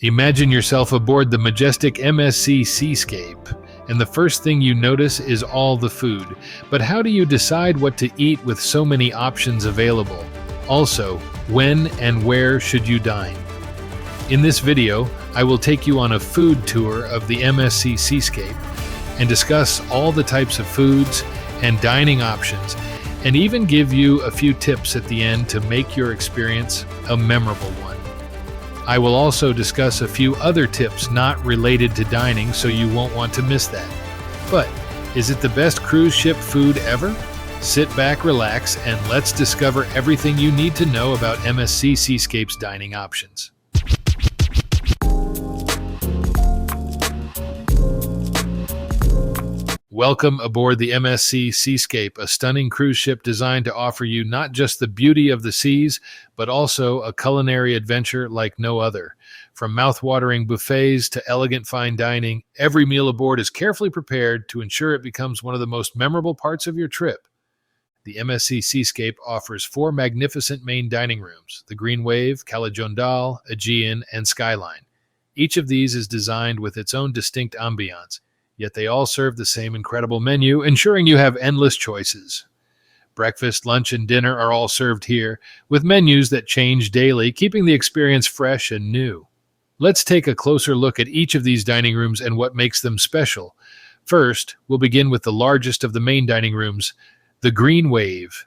Imagine yourself aboard the majestic MSC Seascape, and the first thing you notice is all the food. But how do you decide what to eat with so many options available? Also, when and where should you dine? In this video, I will take you on a food tour of the MSC Seascape and discuss all the types of foods and dining options, and even give you a few tips at the end to make your experience a memorable one. I will also discuss a few other tips not related to dining, so you won't want to miss that. But is it the best cruise ship food ever? Sit back, relax, and let's discover everything you need to know about MSC Seascape's dining options. Welcome aboard the MSC Seascape, a stunning cruise ship designed to offer you not just the beauty of the seas, but also a culinary adventure like no other. From mouth-watering buffets to elegant fine dining, every meal aboard is carefully prepared to ensure it becomes one of the most memorable parts of your trip. The MSC Seascape offers 4 magnificent main dining rooms: the Green Wave, Caligondal, Aegean, and Skyline. Each of these is designed with its own distinct ambiance, yet they all serve the same incredible menu, ensuring you have endless choices. Breakfast, lunch, and dinner are all served here, with menus that change daily, keeping the experience fresh and new. Let's take a closer look at each of these dining rooms and what makes them special. First, we'll begin with the largest of the main dining rooms, the Green Wave.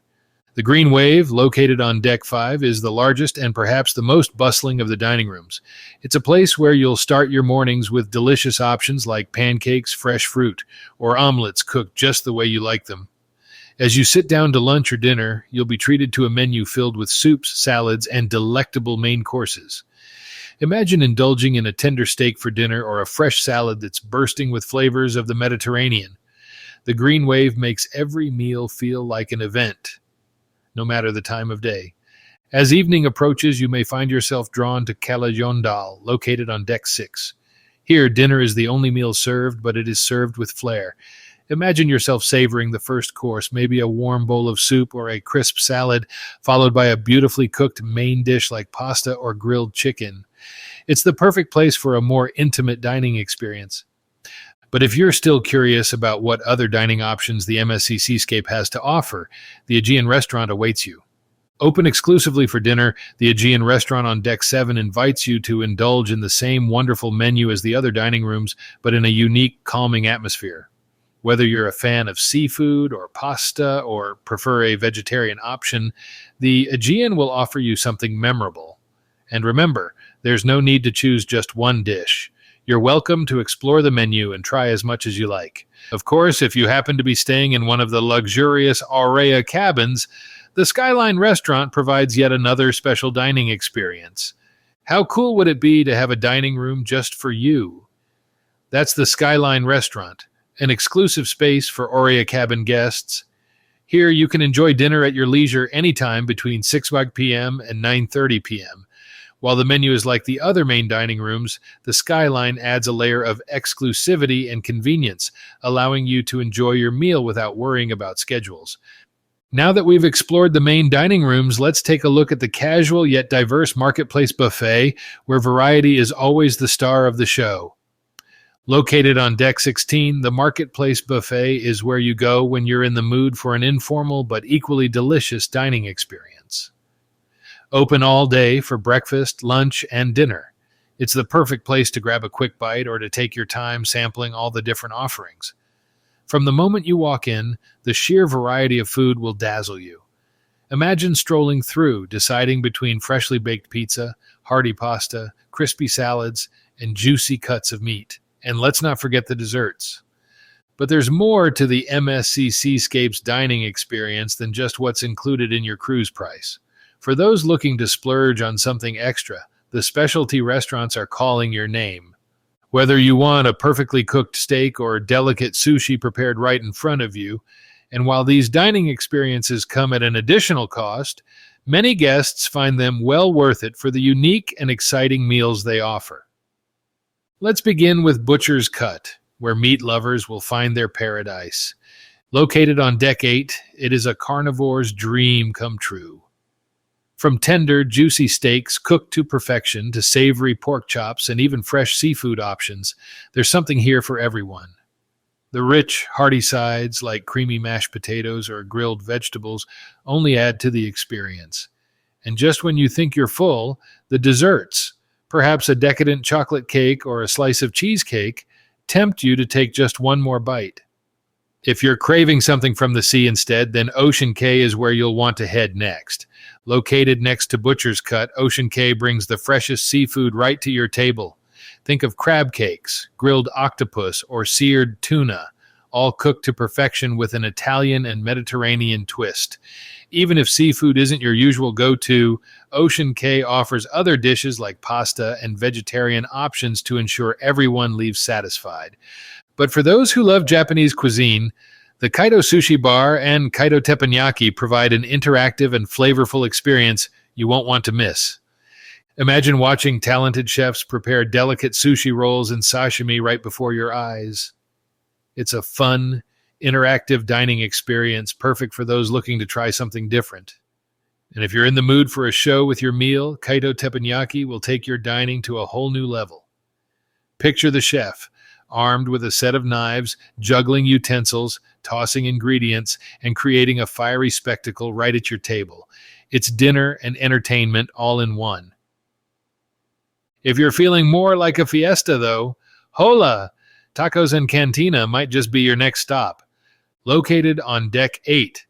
The Green Wave, located on Deck 5, is the largest and perhaps the most bustling of the dining rooms. It's a place where you'll start your mornings with delicious options like pancakes, fresh fruit, or omelets cooked just the way you like them. As you sit down to lunch or dinner, you'll be treated to a menu filled with soups, salads, and delectable main courses. Imagine indulging in a tender steak for dinner or a fresh salad that's bursting with flavors of the Mediterranean. The Green Wave makes every meal feel like an event, no matter the time of day. As evening approaches, you may find yourself drawn to Caligondal, located on Deck 6. Here, dinner is the only meal served, but it is served with flair. Imagine yourself savoring the first course, maybe a warm bowl of soup or a crisp salad, followed by a beautifully cooked main dish like pasta or grilled chicken. It's the perfect place for a more intimate dining experience. But if you're still curious about what other dining options the MSC Seascape has to offer, the Aegean restaurant awaits you. Open exclusively for dinner, the Aegean restaurant on Deck 7 invites you to indulge in the same wonderful menu as the other dining rooms, but in a unique, calming atmosphere. Whether you're a fan of seafood or pasta or prefer a vegetarian option, the Aegean will offer you something memorable. And remember, there's no need to choose just one dish. You're welcome to explore the menu and try as much as you like. Of course, if you happen to be staying in one of the luxurious Aurea cabins, the Skyline restaurant provides yet another special dining experience. How cool would it be to have a dining room just for you? That's the Skyline restaurant, an exclusive space for Aurea cabin guests. Here you can enjoy dinner at your leisure anytime between 6 p.m. and 9:30 p.m. While the menu is like the other main dining rooms, the Skyline adds a layer of exclusivity and convenience, allowing you to enjoy your meal without worrying about schedules. Now that we've explored the main dining rooms, let's take a look at the casual yet diverse Marketplace Buffet, where variety is always the star of the show. Located on Deck 16, the Marketplace Buffet is where you go when you're in the mood for an informal but equally delicious dining experience. Open all day for breakfast, lunch, and dinner. It's the perfect place to grab a quick bite or to take your time sampling all the different offerings. From the moment you walk in, the sheer variety of food will dazzle you. Imagine strolling through, deciding between freshly baked pizza, hearty pasta, crispy salads, and juicy cuts of meat. And let's not forget the desserts. But there's more to the MSC Seascape's dining experience than just what's included in your cruise price. For those looking to splurge on something extra, the specialty restaurants are calling your name. Whether you want a perfectly cooked steak or delicate sushi prepared right in front of you, and while these dining experiences come at an additional cost, many guests find them well worth it for the unique and exciting meals they offer. Let's begin with Butcher's Cut, where meat lovers will find their paradise. Located on Deck 8, it is a carnivore's dream come true. From tender, juicy steaks cooked to perfection to savory pork chops and even fresh seafood options, there's something here for everyone. The rich, hearty sides, like creamy mashed potatoes or grilled vegetables, only add to the experience. And just when you think you're full, the desserts, perhaps a decadent chocolate cake or a slice of cheesecake, tempt you to take just one more bite. If you're craving something from the sea instead, then Ocean Cay is where you'll want to head next. Located next to Butcher's Cut, Ocean Cay brings the freshest seafood right to your table. Think of crab cakes, grilled octopus, or seared tuna, all cooked to perfection with an Italian and Mediterranean twist. Even if seafood isn't your usual go-to, Ocean Cay offers other dishes like pasta and vegetarian options to ensure everyone leaves satisfied. But for those who love Japanese cuisine, the Kaido Sushi Bar and Kaido Teppanyaki provide an interactive and flavorful experience you won't want to miss. Imagine watching talented chefs prepare delicate sushi rolls and sashimi right before your eyes. It's a fun, interactive dining experience perfect for those looking to try something different. And if you're in the mood for a show with your meal, Kaido Teppanyaki will take your dining to a whole new level. Picture the chef, armed with a set of knives, juggling utensils, tossing ingredients, and creating a fiery spectacle right at your table. It's dinner and entertainment all in one. If you're feeling more like a fiesta, though, Hola! Tacos and Cantina might just be your next stop. Located on Deck 8.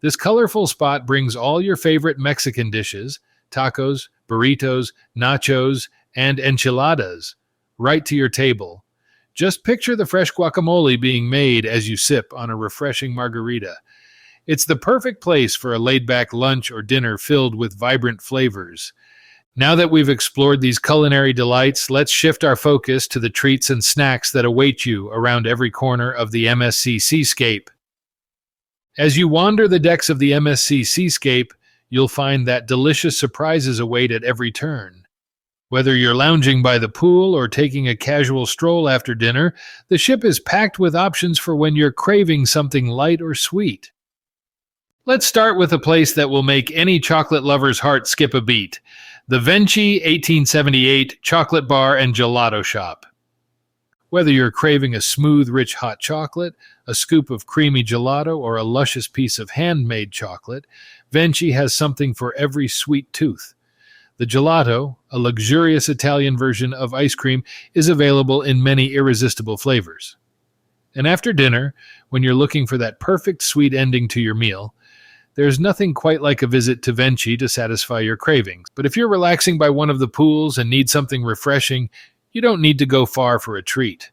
This colorful spot brings all your favorite Mexican dishes, tacos, burritos, nachos, and enchiladas, right to your table. Just picture the fresh guacamole being made as you sip on a refreshing margarita. It's the perfect place for a laid-back lunch or dinner filled with vibrant flavors. Now that we've explored these culinary delights, let's shift our focus to the treats and snacks that await you around every corner of the MSC Seascape. As you wander the decks of the MSC Seascape, you'll find that delicious surprises await at every turn. Whether you're lounging by the pool or taking a casual stroll after dinner, the ship is packed with options for when you're craving something light or sweet. Let's start with a place that will make any chocolate lover's heart skip a beat. The Venchi 1878 Chocolate Bar and Gelato Shop. Whether you're craving a smooth, rich hot chocolate, a scoop of creamy gelato, or a luscious piece of handmade chocolate, Venchi has something for every sweet tooth. The gelato, a luxurious Italian version of ice cream, is available in many irresistible flavors. And after dinner, when you're looking for that perfect sweet ending to your meal, there's nothing quite like a visit to Venchi to satisfy your cravings. But if you're relaxing by one of the pools and need something refreshing, you don't need to go far for a treat.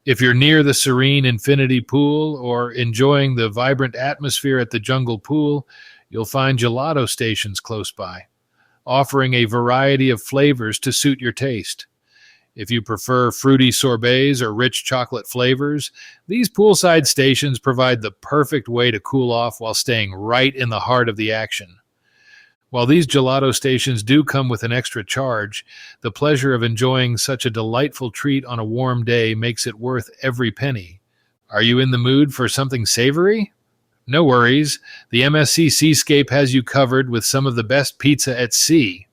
If you're near the serene infinity pool or enjoying the vibrant atmosphere at the jungle pool, you'll find gelato stations close by, offering a variety of flavors to suit your taste. If you prefer fruity sorbets or rich chocolate flavors, these poolside stations provide the perfect way to cool off while staying right in the heart of the action. While these gelato stations do come with an extra charge, the pleasure of enjoying such a delightful treat on a warm day makes it worth every penny. Are you in the mood for something savory? No worries, the MSC Seascape has you covered with some of the best pizza at sea.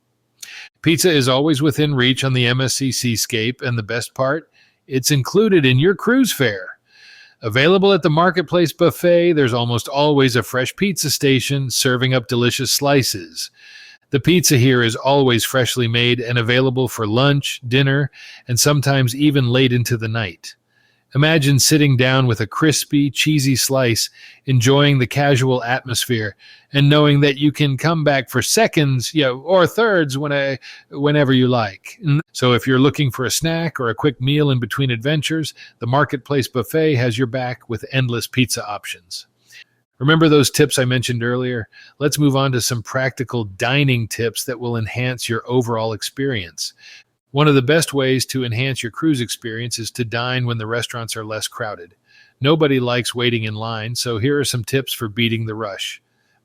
Pizza is always within reach on the MSC Seascape, and the best part? It's included in your cruise fare. Available at the Marketplace Buffet, there's almost always a fresh pizza station serving up delicious slices. The pizza here is always freshly made and available for lunch, dinner, and sometimes even late into the night. Imagine sitting down with a crispy, cheesy slice, enjoying the casual atmosphere, and knowing that you can come back for seconds, or thirds whenever you like. So if you're looking for a snack or a quick meal in between adventures, the Marketplace Buffet has your back with endless pizza options. Remember those tips I mentioned earlier? Let's move on to some practical dining tips that will enhance your overall experience. One of the best ways to enhance your cruise experience is to dine when the restaurants are less crowded. Nobody likes waiting in line, so here are some tips for beating the rush.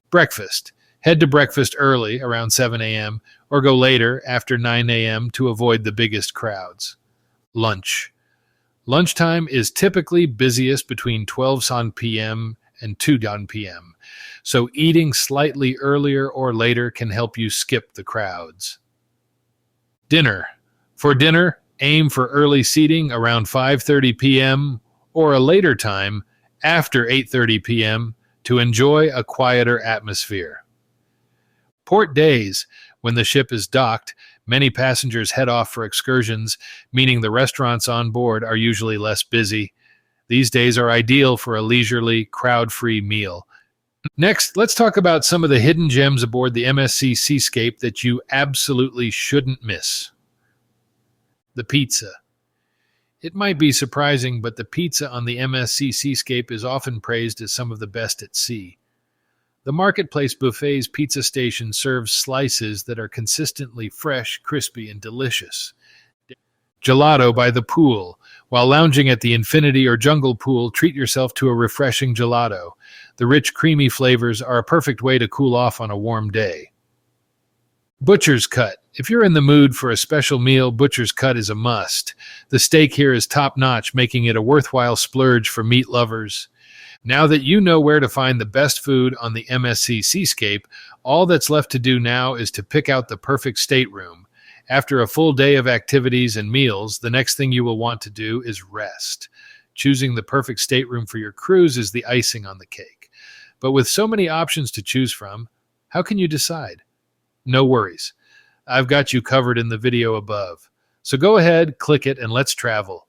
Breakfast. Head to breakfast early, around 7 a.m., or go later, after 9 a.m., to avoid the biggest crowds. Lunch. Lunchtime is typically busiest between 12 p.m. and 2 p.m. So eating slightly earlier or later can help you skip the crowds. Dinner. For dinner, aim for early seating around 5:30 p.m. or a later time after 8:30 p.m. to enjoy a quieter atmosphere. Port days. When the ship is docked, many passengers head off for excursions, meaning the restaurants on board are usually less busy. These days are ideal for a leisurely, crowd-free meal. Next, let's talk about some of the hidden gems aboard the MSC Seascape that you absolutely shouldn't miss. The pizza. It might be surprising, but the pizza on the MSC Seascape is often praised as some of the best at sea. The Marketplace Buffet's pizza station serves slices that are consistently fresh, crispy, and delicious. Gelato by the pool. While lounging at the Infinity or Jungle Pool, treat yourself to a refreshing gelato. The rich, creamy flavors are a perfect way to cool off on a warm day. Butcher's Cut. If you're in the mood for a special meal, Butcher's Cut is a must. The steak here is top-notch, making it a worthwhile splurge for meat lovers. Now that you know where to find the best food on the MSC Seascape, all that's left to do now is to pick out the perfect stateroom. After a full day of activities and meals, the next thing you will want to do is rest. Choosing the perfect stateroom for your cruise is the icing on the cake. But with so many options to choose from, how can you decide? No worries. I've got you covered in the video above. So go ahead, click it, and let's travel.